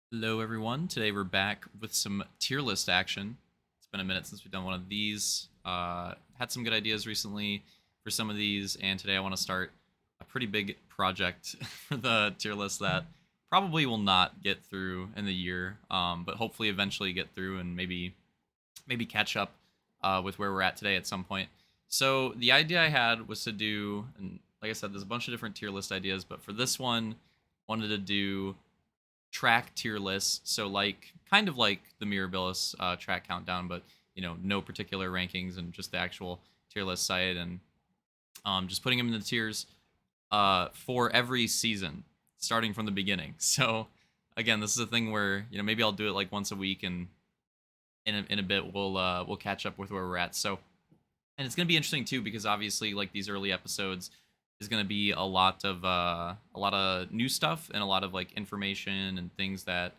Hello, everyone. Today we're back with some tier list action. It's been a minute since we've done one of these. Had some good ideas recently for some of these, and today I want to start a pretty big project for the tier list that probably will not get through in the year, but hopefully eventually get through and maybe catch up with where we're at today at some point. So the idea I had was to do, and like I said, there's a bunch of different tier list ideas, but for this one, wanted to do track tier lists. So like kind of like the Mirabilis track countdown, but no particular rankings and just the actual tier list site and just putting them in the tiers for every season, starting from the beginning. So again, this is a thing where maybe I'll do it like once a week, and in a bit we'll catch up with where we're at. So and it's gonna be interesting too because obviously like these early episodes is gonna be a lot of new stuff and a lot of like information and things that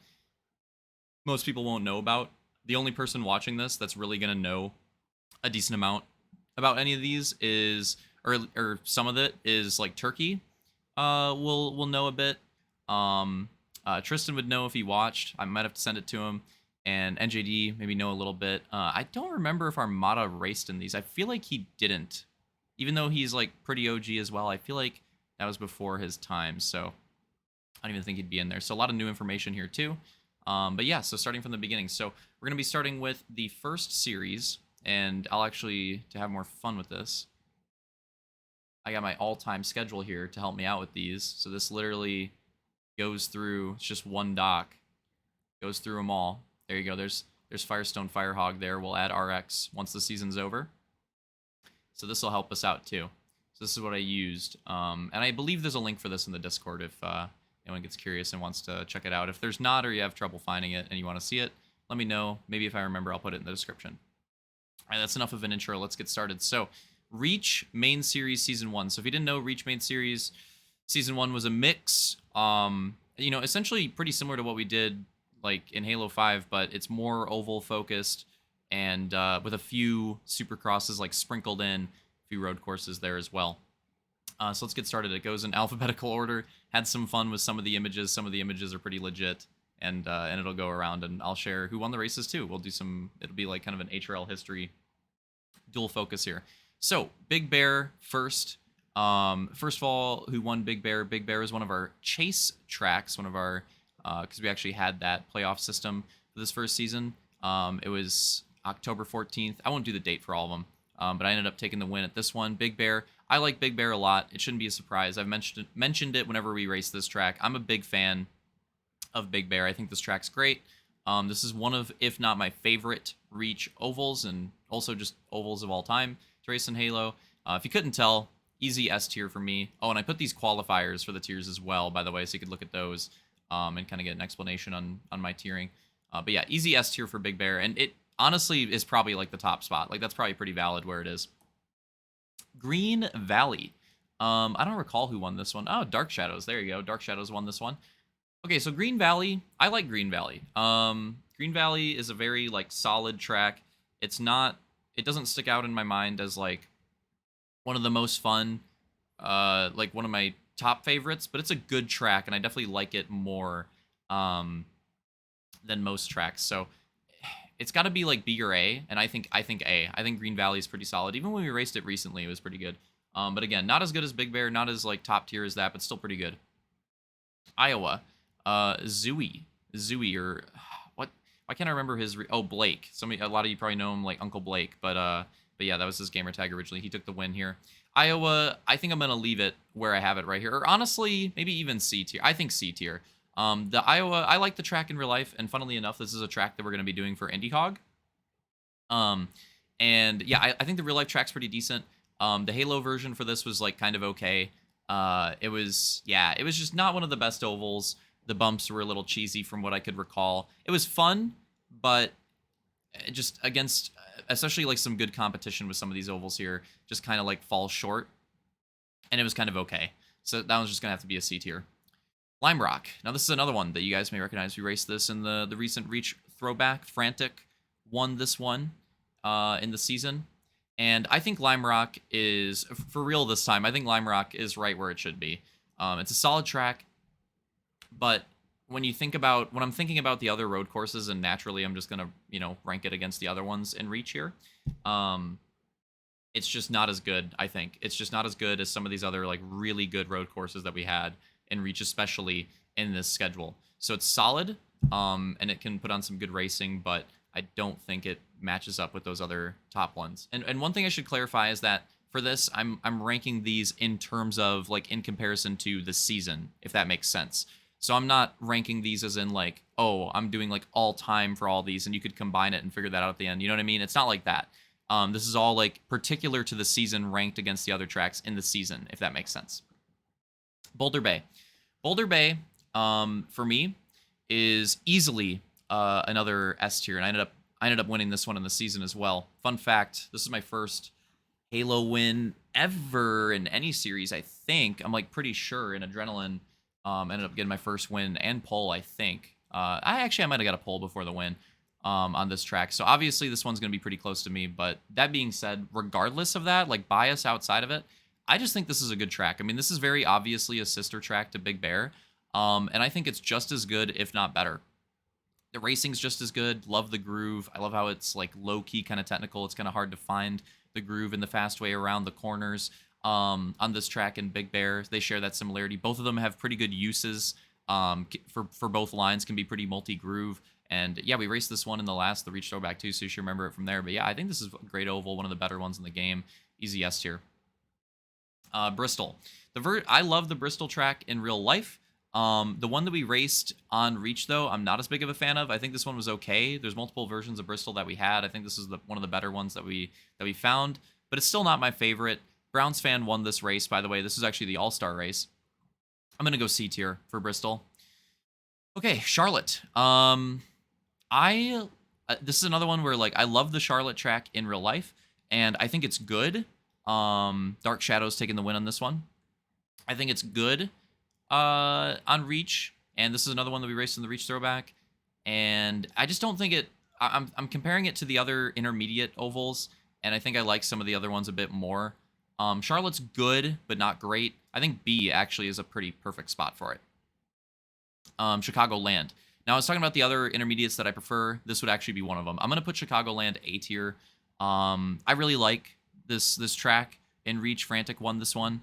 most people won't know about. The only person watching this that's really gonna know a decent amount about any of these is or some of it is like Turkey. Will know a bit. Um, Tristan would know if he watched. I might have to send it to him. And NJD maybe know a little bit. I don't remember if Armada raced in these. I feel like he didn't, even though he's like pretty OG as well. I feel like that was before his time, so I don't even think he'd be in there. So a lot of new information here too. But yeah, so starting from the beginning. So we're gonna be starting with the first series, and I'll actually to have more fun with this. I got my all-time schedule here to help me out with these. So this literally goes through. It's just one doc. Goes through them all. There you go. There's Firestone Firehog there. We'll add RX once the season's over. So this will help us out too. So this is what I used. And I believe there's a link for this in the Discord if anyone gets curious and wants to check it out. If there's not, or you have trouble finding it and you want to see it, let me know. Maybe if I remember, I'll put it in the description. All right, that's enough of an intro. Let's get started. So Reach Main Series Season 1. So if you didn't know, Reach Main Series Season 1 was a mix. Essentially pretty similar to what we did like in Halo 5, but it's more oval focused and with a few supercrosses like sprinkled in, a few road courses there as well. So let's get started. It goes in alphabetical order. Had some fun with some of the images. Some of the images are pretty legit, and it'll go around, and I'll share who won the races too. We'll do some. It'll be like kind of an HRL history dual focus here. So Big Bear first. First of all, who won Big Bear? Big Bear is one of our chase tracks, one of our because we actually had that playoff system for this first season. It was October 14th. I won't do the date for all of them, but I ended up taking the win at this one. Big Bear. I like Big Bear a lot. It shouldn't be a surprise. I've mentioned it whenever we race this track. I'm a big fan of Big Bear. I think this track's great. This is one of, if not my favorite Reach ovals, and also just ovals of all time to race in Halo. If you couldn't tell, easy S tier for me. Oh, and I put these qualifiers for the tiers as well, by the way, so you could look at those and kind of get an explanation on my tiering. But yeah, easy S tier for Big Bear, and it honestly is probably like the top spot. Like that's probably pretty valid where it is. Green Valley. I don't recall who won this one. Oh, Dark Shadows. There you go. Dark Shadows won this one. Okay, so Green Valley. I like Green Valley. Green Valley is a very like solid track. It's not. It doesn't stick out in my mind as like one of the most fun, like one of my top favorites. But it's a good track, and I definitely like it more than most tracks. So it's got to be like B or A, and I think A. I think Green Valley is pretty solid. Even when we raced it recently, it was pretty good. But again, not as good as Big Bear, not as like top tier as that, but still pretty good. Iowa, Zooey, or what? Why can't I remember his? Oh, Blake. A lot of you probably know him like Uncle Blake, but yeah, that was his gamer tag originally. He took the win here. Iowa, I think I'm gonna leave it where I have it right here, or honestly, maybe even C tier. I think C tier. The Iowa, I like the track in real life, and funnily enough, this is a track that we're gonna be doing for Indie Hog. Um, and yeah, I think the real life track's pretty decent. The Halo version for this was like kind of okay. It was just not one of the best ovals. The bumps were a little cheesy from what I could recall. It was fun, but just against, especially like some good competition with some of these ovals here, just kind of like falls short. And it was kind of okay. So that one's just gonna have to be a C tier. Lime Rock. Now this is another one that you guys may recognize. We raced this in the recent Reach throwback. Frantic won this one in the season. And I think Lime Rock is, for real this time, I think Lime Rock is right where it should be. It's a solid track, but when I'm thinking about the other road courses, and naturally I'm just gonna rank it against the other ones in Reach here. Um, it's just not as good. I think it's just not as good as some of these other like really good road courses that we had in Reach, especially in this schedule. So it's solid, and it can put on some good racing, but I don't think it matches up with those other top ones. And one thing I should clarify is that for this, I'm ranking these in terms of like in comparison to the season, if that makes sense. So I'm not ranking these as in like, oh, I'm doing like all time for all these, and you could combine it and figure that out at the end. You know what I mean? It's not like that. This is all like particular to the season, ranked against the other tracks in the season, if that makes sense. Boulder Bay. Boulder Bay, for me, is easily another S tier, and I ended up winning this one in the season as well. Fun fact: this is my first Halo win ever in any series. I think I'm like pretty sure in Adrenaline. Ended up getting my first win and pole. I think. I might have got a pole before the win on this track. So obviously this one's going to be pretty close to me. But that being said, regardless of that, like bias outside of it, I just think this is a good track. I mean, this is very obviously a sister track to Big Bear. And I think it's just as good, if not better. The racing's just as good. Love the groove. I love how it's like low-key kind of technical. It's kind of hard to find the groove in the fast way around the corners on this track and Big Bear. They share that similarity. Both of them have pretty good uses for both lines, can be pretty multi-groove. And yeah, we raced this one in the Reach Throwback too, so you should remember it from there. But yeah, I think this is a great oval, one of the better ones in the game. Easy S tier. Bristol. I love the Bristol track in real life. The one that we raced on Reach, though, I'm not as big of a fan of. I think this one was okay. There's multiple versions of Bristol that we had. I think this is one of the better ones that we found, but it's still not my favorite. Browns fan won this race, by the way. This is actually the All-Star race. I'm gonna go C tier for Bristol. Okay, Charlotte. This is another one where like I love the Charlotte track in real life, and I think it's good. Dark Shadows taking the win on this one. I think it's good on Reach, and this is another one that we raced in the Reach Throwback, and I just don't think it. I'm comparing it to the other intermediate ovals, and I think I like some of the other ones a bit more. Charlotte's good, but not great. I think B actually is a pretty perfect spot for it. Chicagoland. Now, I was talking about the other intermediates that I prefer. This would actually be one of them. I'm going to put Chicagoland A tier. I really like this track in Reach. Frantic won this one.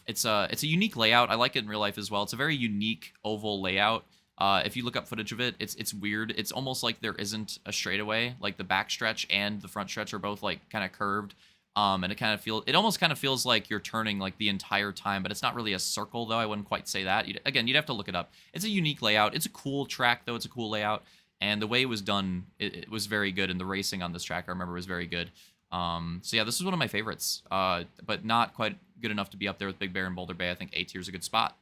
It's a unique layout. I like it in real life as well. It's a very unique oval layout. If you look up footage of it, it's weird. It's almost like there isn't a straightaway. Like the back stretch and the front stretch are both like kind of curved. And it almost kind of feels like you're turning like the entire time, but it's not really a circle though. I wouldn't quite say that. You'd have to look it up. It's a unique layout. It's a cool track though. It's a cool layout, and the way it was done, it was very good. And the racing on this track, I remember, was very good. So yeah, this is one of my favorites, but not quite good enough to be up there with Big Bear and Boulder Bay. I think A tier is a good spot.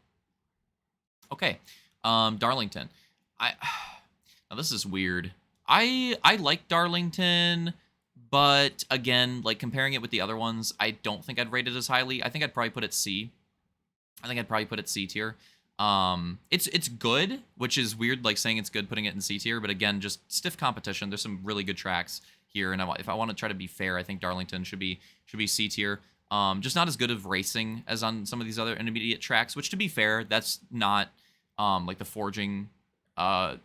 Okay, Darlington. Now this is weird. I like Darlington. But again, like comparing it with the other ones, I don't think I'd rate it as highly. I think I'd probably put it C. I think I'd probably put it C tier. It's good, which is weird, like saying it's good, putting it in C tier. But again, just stiff competition. There's some really good tracks here, and if I want to try to be fair, I think Darlington should be C tier. Just not as good of racing as on some of these other intermediate tracks. Which, to be fair, that's not like the forging, the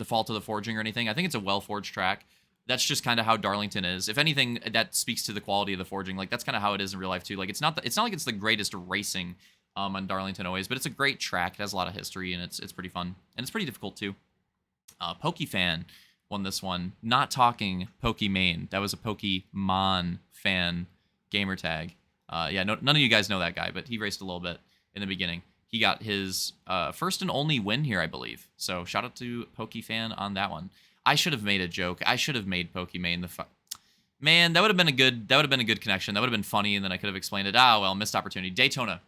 fault of the forging or anything. I think it's a well forged track. That's just kind of how Darlington is. If anything, that speaks to the quality of the forging. Like that's kind of how it is in real life too. Like it's not like it's the greatest racing on Darlington always, but it's a great track. It has a lot of history, and it's pretty fun, and it's pretty difficult too. Pokefan won this one. Not talking Pokimane. That was a Pokemon fan gamer tag. Yeah, none of you guys know that guy, but he raced a little bit in the beginning. He got his first and only win here, I believe. So shout out to Pokefan on that one. I should have made a joke. I should have made Pokimane Man, that would have been a good connection. That would have been funny, and then I could have explained it. Ah, well, missed opportunity. Daytona.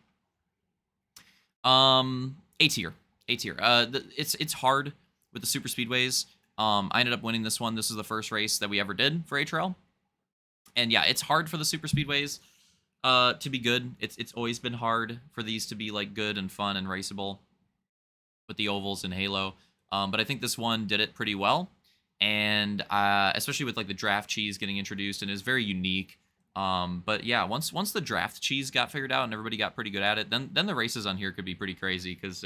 A tier. It's hard with the super speedways. I ended up winning this one. This is the first race that we ever did for HRL. And yeah, it's hard for the super speedways to be good. It's always been hard for these to be like good and fun and raceable with the ovals and Halo. But I think this one did it pretty well. And especially with like the draft cheese getting introduced, and it was very unique. But yeah, once the draft cheese got figured out and everybody got pretty good at it, then the races on here could be pretty crazy because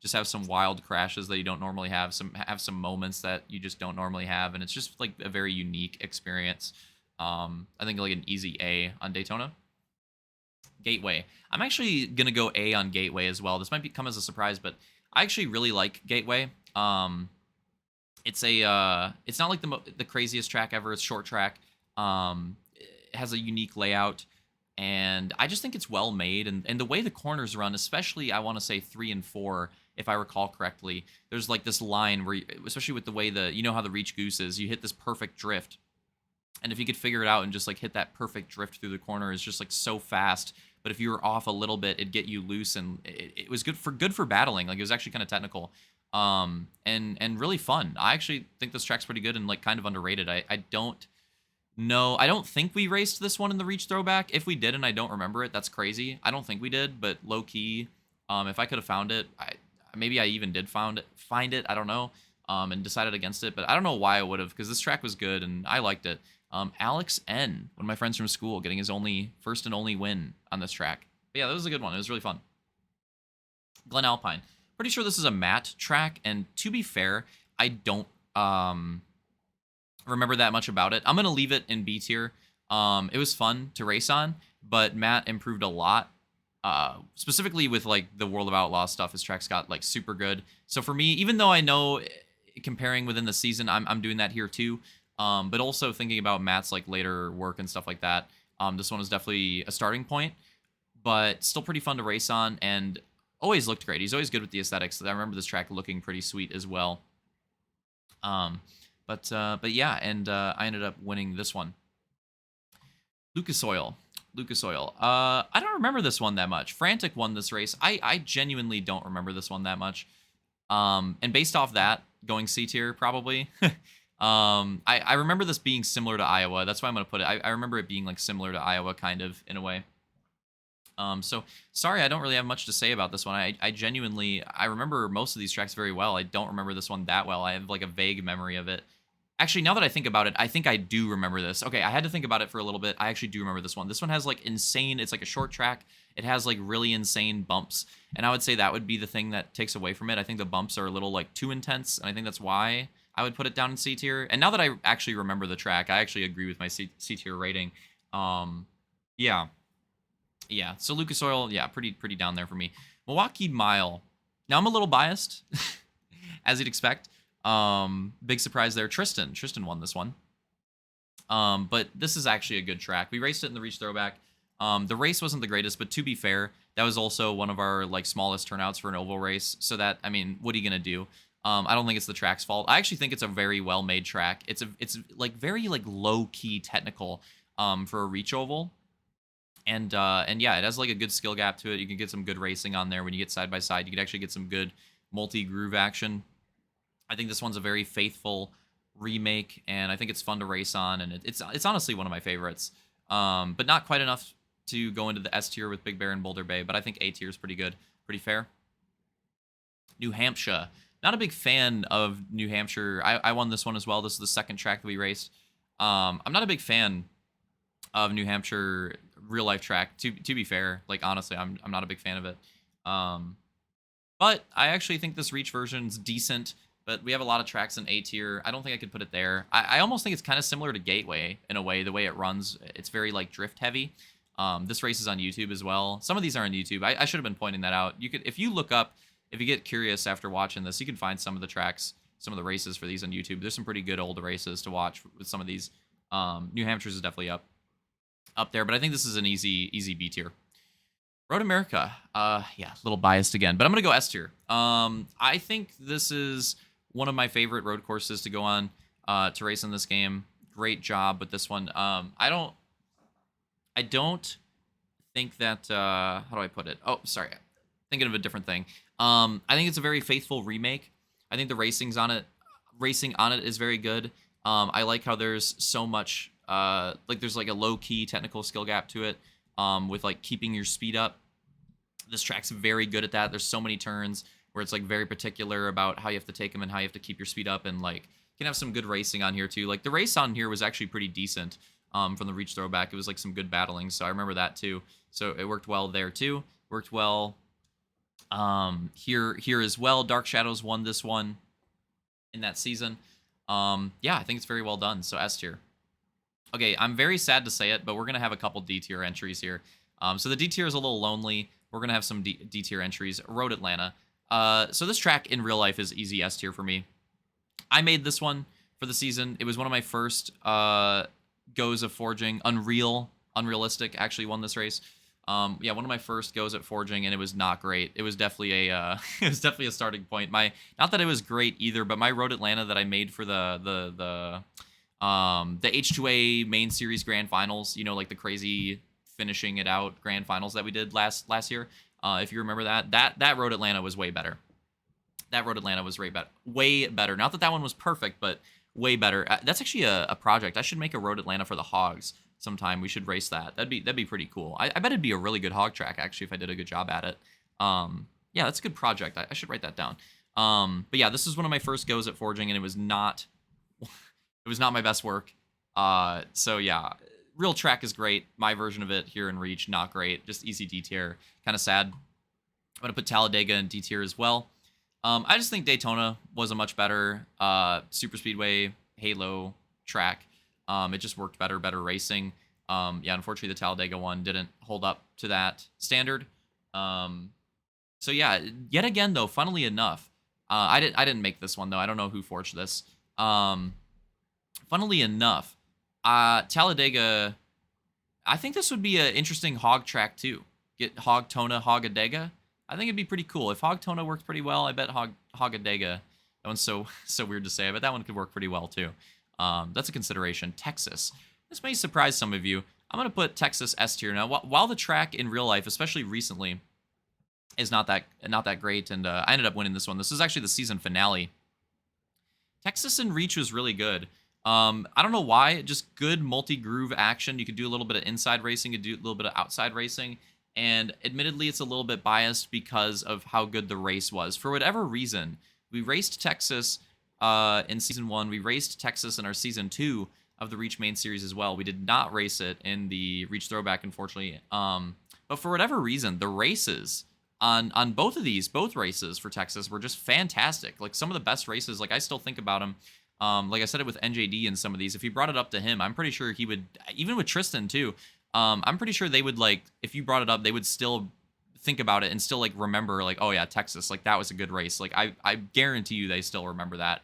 just have some wild crashes that you don't normally have some moments that you just don't normally have, and it's just like a very unique experience. I think like an easy A on Daytona. Gateway. I'm actually gonna go A on Gateway as well. This might come as a surprise, but I actually really like Gateway. It's not like the craziest track ever. It's short track. It has a unique layout, and I just think it's well made. And the way the corners run, especially I want to say 3 and 4, if I recall correctly, there's like this line where, especially with the way you know how the Reach Goose is, you hit this perfect drift, and if you could figure it out and just like hit that perfect drift through the corner, it's just like so fast. But if you were off a little bit, it'd get you loose, and it was good for battling. Like, it was actually kind of technical, and really fun. I actually think this track's pretty good and like kind of underrated. I don't know. I don't think we raced this one in the Reach Throwback. If we did and I don't remember it, that's crazy. I don't think we did, but low key, if I could have found it, maybe I even did find it. I don't know, and decided against it, but I don't know why I would have, because this track was good and I liked it. Alex N, one of my friends from school, getting his first and only win on this track. But yeah, that was a good one. It was really fun. Glen Alpine. Pretty sure this is a matte track, and to be fair, I don't remember that much about it. I'm gonna leave it in B tier. It was fun to race on, but Matt improved a lot. Specifically with like the World of Outlaws stuff, his tracks got like super good. So for me, even though I know comparing within the season, I'm doing that here too. But also thinking about Matt's like later work and stuff like that, this one is definitely a starting point, but still pretty fun to race on, and always looked great. He's always good with the aesthetics. I remember this track looking pretty sweet as well. But yeah, and I ended up winning this one. Lucas Oil. I don't remember this one that much. Frantic won this race. I genuinely don't remember this one that much. And based off that, going C tier probably. I remember this being similar to Iowa. That's why I'm gonna put it. I remember it being like similar to Iowa, kind of in a way. So sorry, I don't really have much to say about this one. I genuinely, I remember most of these tracks very well. I don't remember this one that well. I have like a vague memory of it. Actually, now that I think about it, I think I do remember this. Okay, I had to think about it for a little bit. I actually do remember this one. This one has like insane, it's like a short track. It has like really insane bumps. And I would say that would be the thing that takes away from it. I think the bumps are a little like too intense. And I think that's why I would put it down in C tier. And now that I actually remember the track, I actually agree with my C tier rating. Yeah. Yeah. So Lucas Oil, yeah, pretty down there for me. Milwaukee Mile. Now I'm a little biased, as you'd expect. Big surprise there. Tristan won this one. But this is actually a good track. We raced it in the Reach Throwback. The race wasn't the greatest, but to be fair, that was also one of our like smallest turnouts for an oval race. So that, I mean, what are you gonna do? I don't think it's the track's fault. I actually think it's a very well made track. It's like very like low key technical for a Reach oval. And yeah, it has like a good skill gap to it. You can get some good racing on there when you get side by side. You can actually get some good multi groove action. I think this one's a very faithful remake, and I think it's fun to race on, and it's honestly one of my favorites. But not quite enough to go into the S tier with Big Bear and Boulder Bay, but I think A tier is pretty good, pretty fair. New Hampshire. Not a big fan of New Hampshire. I won this one as well. This is the second track that we raced. I'm not a big fan of New Hampshire real life track. To be fair, like honestly, I'm not a big fan of it. But I actually think this Reach version's decent. But we have a lot of tracks in A tier. I don't think I could put it there. I almost think it's kind of similar to Gateway in a way. The way it runs, it's very like drift heavy. This race is on YouTube as well. Some of these are on YouTube. I should have been pointing that out. You could, if you look up, if you get curious after watching this, you can find some of the tracks, some of the races for these on YouTube. There's some pretty good old races to watch with some of these. New Hampshire's is definitely up there, but I think this is an easy B tier. Road America, yeah, a little biased again, but I'm gonna go S tier. I think this is one of my favorite road courses to go on to race in this game. Great job with this one. I don't think that, how do I put it? Oh, sorry, thinking of a different thing. I think it's a very faithful remake. I think the racing on it is very good. I like how there's so much, like there's like a low key technical skill gap to it, with like keeping your speed up. This track's very good at that. There's so many turns where it's like very particular about how you have to take them and how you have to keep your speed up, and like you can have some good racing on here too. Like the race on here was actually pretty decent from the Reach Throwback. It was like some good battling, so I remember that too. So it worked well there too. Worked well Here as well. Dark Shadows won this one in that season. Yeah, I think it's very well done. So S tier. Okay, I'm very sad to say it, but we're gonna have a couple D tier entries here. So the D tier is a little lonely. We're gonna have some D tier entries. Road Atlanta. So this track in real life is easy S tier for me. I made this one for the season. It was one of my first goes of forging. Unrealistic actually won this race. Yeah, one of my first goes at forging, and it was not great. It was definitely a it was definitely a starting point. Not that it was great either, but my Road Atlanta that I made for the H2A main series grand finals, like the crazy finishing it out grand finals that we did last year. If you remember that Road Atlanta was way better. That Road Atlanta was way better. Not that that one was perfect, but way better. That's actually a project. I should make a Road Atlanta for the Hogs sometime. We should race that. That'd be pretty cool. I bet it'd be a really good hog track actually if I did a good job at it. Yeah, that's a good project. I should write that down. But yeah, this is one of my first goes at forging, and it was not my best work. So yeah, real track is great. My version of it here in Reach, not great. Just easy D tier. Kind of sad. I'm gonna put Talladega in D tier as well. I just think Daytona was a much better super speedway Halo track. It just worked better racing. Yeah, unfortunately the Talladega one didn't hold up to that standard. So yeah, yet again though, funnily enough, I didn't make this one though. I don't know who forged this. Funnily enough, Talladega, I think this would be an interesting hog track too. Get Hogtona, Hogadega. I think it'd be pretty cool. If Hogtona worked pretty well, I bet Hogadega, that one's so weird to say, I bet that one could work pretty well too. That's a consideration. Texas. This may surprise some of you. I'm going to put Texas S tier. Now, while the track in real life, especially recently, is not that great, and I ended up winning this one. This is actually the season finale. Texas and Reach was really good. I don't know why, just good multi-groove action. You could do a little bit of inside racing, you could do a little bit of outside racing, and admittedly, it's a little bit biased because of how good the race was. For whatever reason, we raced Texas in Season 1. We raced Texas in our Season 2 of the Reach main series as well. We did not race it in the Reach Throwback, unfortunately. But for whatever reason, the races on both races for Texas were just fantastic. Like some of the best races, like I still think about them. Like I said it with NJD in some of these. If you brought it up to him, I'm pretty sure he would, even with Tristan too, I'm pretty sure they would, like, if you brought it up, they would still think about it and still like remember, like, oh yeah, Texas, like that was a good race. Like I guarantee you they still remember that.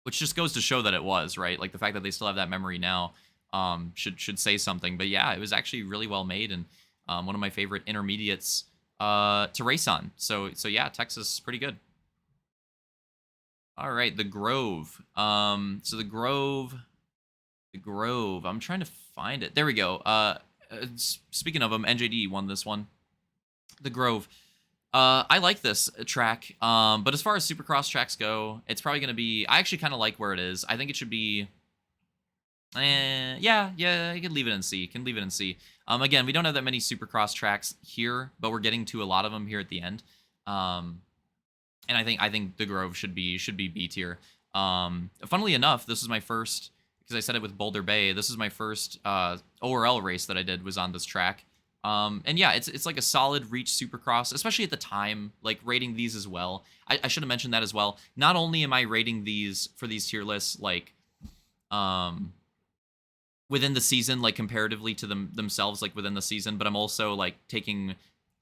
Which just goes to show that it was, right? Like the fact that they still have that memory now should say something. But yeah, it was actually really well made, and one of my favorite intermediates to race on. So yeah, Texas is pretty good. All right, the Grove. So the Grove. I'm trying to find it. There we go. Speaking of them, NJD won this one. The Grove. I like this track, but as far as Supercross tracks go, it's probably going to be... I actually kind of like where it is. I think it should be... yeah, you can leave it in C. Again, we don't have that many Supercross tracks here, but we're getting to a lot of them here at the end. And I think the Grove should be B tier. Funnily enough, this is my first... because I said it with Boulder Bay, this is my first ORL race that I did was on this track. And yeah, it's like a solid Reach Supercross, especially at the time, like rating these as well. I should have mentioned that as well. Not only am I rating these for these tier lists, like, within the season, like comparatively to themselves, like within the season, but I'm also like taking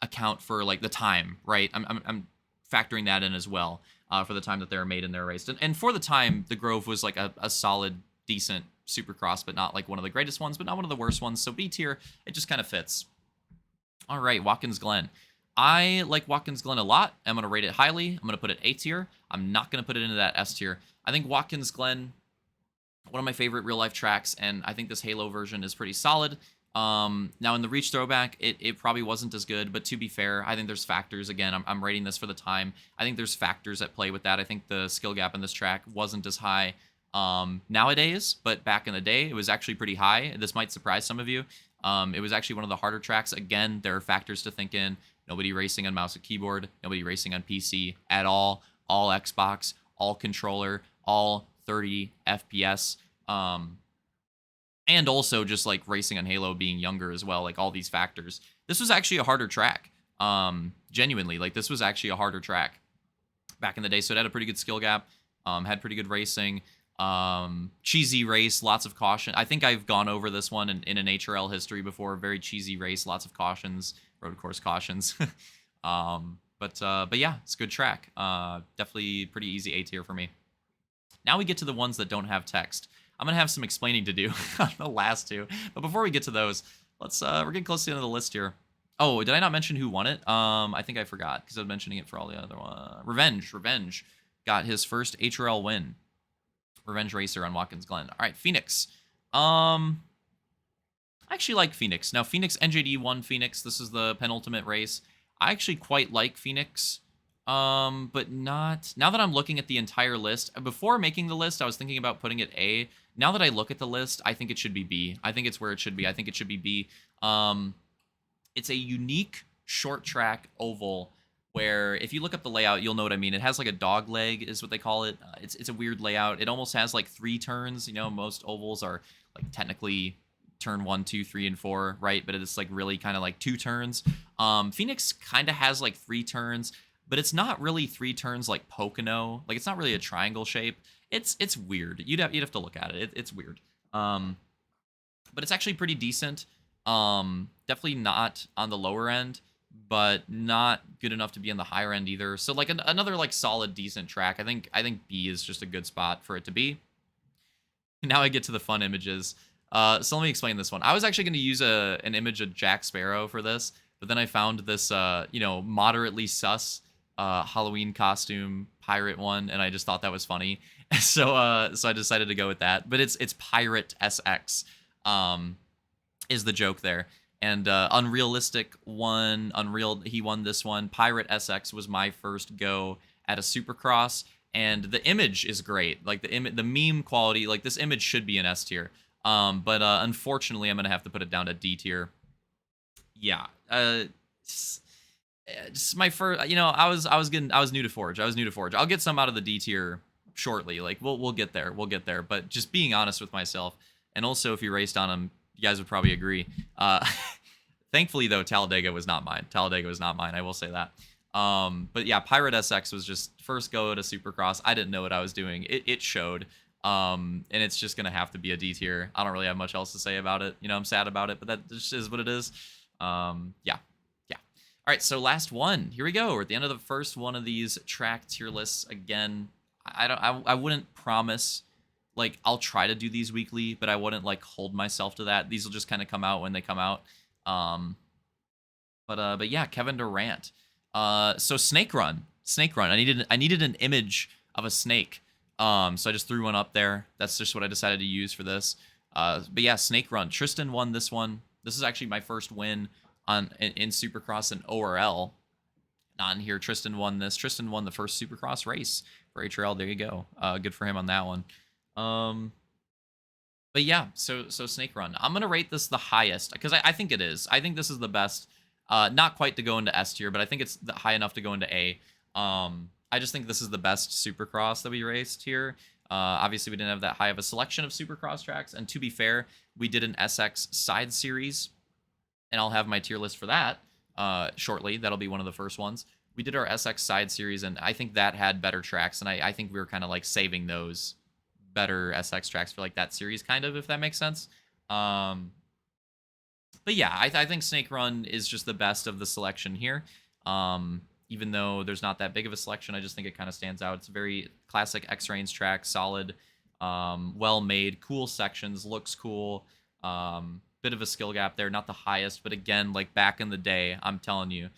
account for like the time, right? I'm factoring that in as well for the time that they were made in their race. And for the time, the Grove was like a solid, decent Supercross, but not like one of the greatest ones, but not one of the worst ones. So B tier, it just kind of fits. All right, Watkins Glen. I like Watkins Glen a lot. I'm going to rate it highly. I'm going to put it A tier. I'm not going to put it into that S tier. I think Watkins Glen, one of my favorite real-life tracks, and I think this Halo version is pretty solid. Now, in the Reach Throwback, it probably wasn't as good, but to be fair, I think there's factors. Again, I'm rating this for the time. I think there's factors at play with that. I think the skill gap in this track wasn't as high nowadays, but back in the day, it was actually pretty high. This might surprise some of you. It was actually one of the harder tracks. Again, there are factors to think in. Nobody racing on mouse and keyboard. Nobody racing on PC at all. All Xbox. All controller. All 30 FPS. And also just like racing on Halo being younger as well. Like all these factors. This was actually a harder track. Genuinely, like this was actually a harder track back in the day, so it had a pretty good skill gap, had pretty good racing, cheesy race, lots of caution. I think I've gone over this one in an HRL history before. Very cheesy race, lots of cautions, road course cautions. But yeah, it's a good track. Definitely pretty easy A tier for me. Now we get to the ones that don't have text. I'm gonna have some explaining to do on the last two, but before we get to those, we're getting close to the end of the list here. Oh, did I not mention who won it? I think I forgot because I was mentioning it for all the other one. Revenge got his first HRL win. Revenge Racer on Watkins Glen. All right, Phoenix. I actually like Phoenix. Now, Phoenix NJD won Phoenix. This is the penultimate race. I actually quite like Phoenix, but not... Now that I'm looking at the entire list, before making the list, I was thinking about putting it A. Now that I look at the list, I think it should be B. I think it's where it should be. I think it should be B. It's a unique short track oval where if you look up the layout, you'll know what I mean. It has like a dog leg is what they call it. It's a weird layout. It almost has like 3 turns. You know, most ovals are like technically turn 1, 2, 3, and 4, right? But it's like really kind of like 2 turns. Phoenix kind of has like 3 turns, but it's not really 3 turns like Pocono. Like it's not really a triangle shape. It's weird. You'd have to look at it. It's weird. But it's actually pretty decent. Definitely not on the lower end, but not good enough to be on the higher end either. So like another like solid, decent track. I think B is just a good spot for it to be. Now I get to the fun images. So let me explain this one. I was actually going to use an image of Jack Sparrow for this, but then I found this, moderately sus Halloween costume pirate one, and I just thought that was funny. So I decided to go with that. But it's Pirate SX is the joke there. And Unrealistic won. He won this one. Pirate SX was my first go at a Supercross, and the image is great. Like the meme quality, like this image should be an S tier. But unfortunately, I'm gonna have to put it down to D tier. Yeah. Just my first. I was new to Forge. I'll get some out of the D tier shortly. Like we'll get there. But just being honest with myself, and also if you raced on them, you guys would probably agree. Thankfully, though, Talladega was not mine. I will say that. But yeah, Pirate SX was just first go to Supercross. I didn't know what I was doing. It showed. And it's just gonna have to be a D tier. I don't really have much else to say about it. I'm sad about it, but that just is what it is. Yeah. All right, so last one. Here we go. We're at the end of the first one of these track tier lists. Again, I wouldn't promise. Like, I'll try to do these weekly, but I wouldn't like hold myself to that. These will just kind of come out when they come out. But yeah, Kevin Durant. So Snake Run. I needed an image of a snake. So I just threw one up there. That's just what I decided to use for this. But yeah, Snake Run. Tristan won this one. This is actually my first win in Supercross and ORL. Not in here. Tristan won this. Tristan won the first Supercross race for HRL. There you go. Good for him on that one. But yeah, so Snake Run. I'm gonna rate this the highest because I think it is. I think this is the best. Not quite to go into S tier, but I think it's high enough to go into A. I just think this is the best Supercross that we raced here. Obviously, we didn't have that high of a selection of Supercross tracks, and to be fair, we did an SX side series, and I'll have my tier list for that shortly. That'll be one of the first ones. We did our SX side series, and I think that had better tracks, and I think we were kind of like saving those better SX tracks for like that series, kind of, if that makes sense. But yeah, I think Snake Run is just the best of the selection here. Even though there's not that big of a selection, I just think it kind of stands out. It's a very classic X-Rains track, solid, well-made, cool sections, looks cool. Bit of a skill gap there, not the highest, but again, like back in the day, I'm telling you,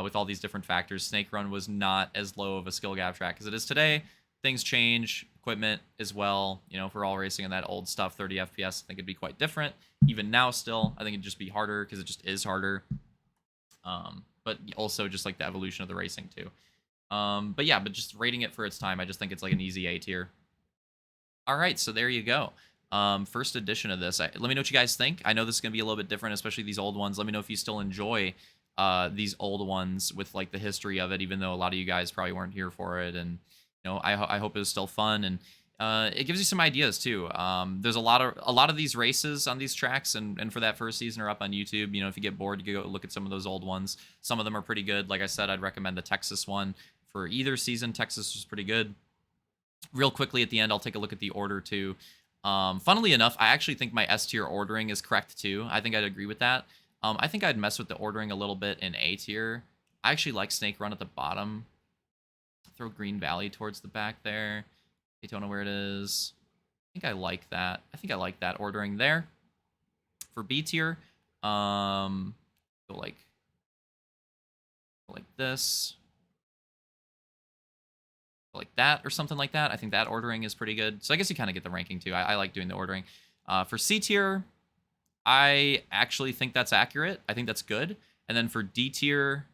with all these different factors, Snake Run was not as low of a skill gap track as it is today. Things change, equipment as well. If we're all racing in that old stuff, 30 FPS, I think it'd be quite different. Even now still, I think it'd just be harder because it just is harder. But also just like the evolution of the racing too. But yeah, but just rating it for its time, I just think it's like an easy A tier. All right, so there you go. First edition of this. Let me know what you guys think. I know this is going to be a little bit different, especially these old ones. Let me know if you still enjoy these old ones with like the history of it, even though a lot of you guys probably weren't here for it. And I hope it was still fun. And It gives you some ideas too. There's a lot of these races on these tracks, and for that first season are up on YouTube. You know, if you get bored, you can go look at some of those old ones. Some of them are pretty good. Like I said, I'd recommend the Texas one for either season. Texas was pretty good. Real quickly at the end, I'll take a look at the order too. Funnily enough, I actually think my S tier ordering is correct too. I think I'd agree with that. I think I'd mess with the ordering a little bit in A tier. I actually like Snake Run at the bottom. Throw Green Valley towards the back there. Daytona where it is. I think I like that. I think I like that ordering there. For B tier, go like this, go like that, or something like that. I think that ordering is pretty good. So I guess you kind of get the ranking too. I like doing the ordering. For C tier, I actually think that's accurate. I think that's good. And then for D tier,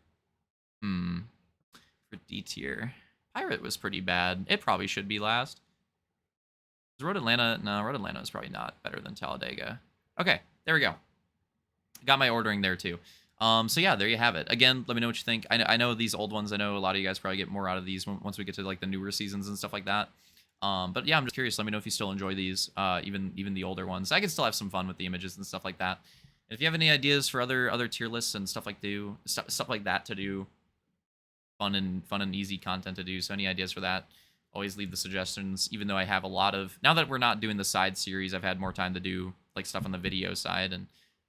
for D tier, Pirate was pretty bad. It probably should be last. Road Atlanta, no, Road Atlanta is probably not better than Talladega. Okay, there we go. Got my ordering there too. So yeah, there you have it. Again, let me know what you think. I know these old ones. I know a lot of you guys probably get more out of these once we get to like the newer seasons and stuff like that. But yeah, I'm just curious. Let me know if you still enjoy these, even the older ones. I can still have some fun with the images and stuff like that. And if you have any ideas for other tier lists and stuff like that to do, fun and easy content to do. So any ideas for that? Always leave the suggestions, even though I have a lot of... Now that we're not doing the side series, I've had more time to do like stuff on the video side, and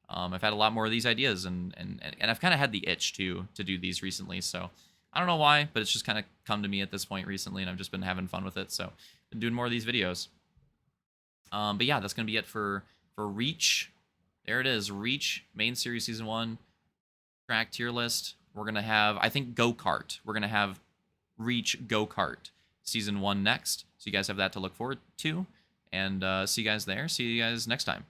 I've had a lot more of these ideas, and I've kind of had the itch to do these recently, so I don't know why, but it's just kind of come to me at this point recently, and I've just been having fun with it, so been doing more of these videos. But yeah, that's going to be it for Reach. There it is, Reach, main series season 1, track tier list. We're going to have, I think, Go-Kart. We're going to have Reach Go-Kart season 1 next. So you guys have that to look forward to. And see you guys there. See you guys next time.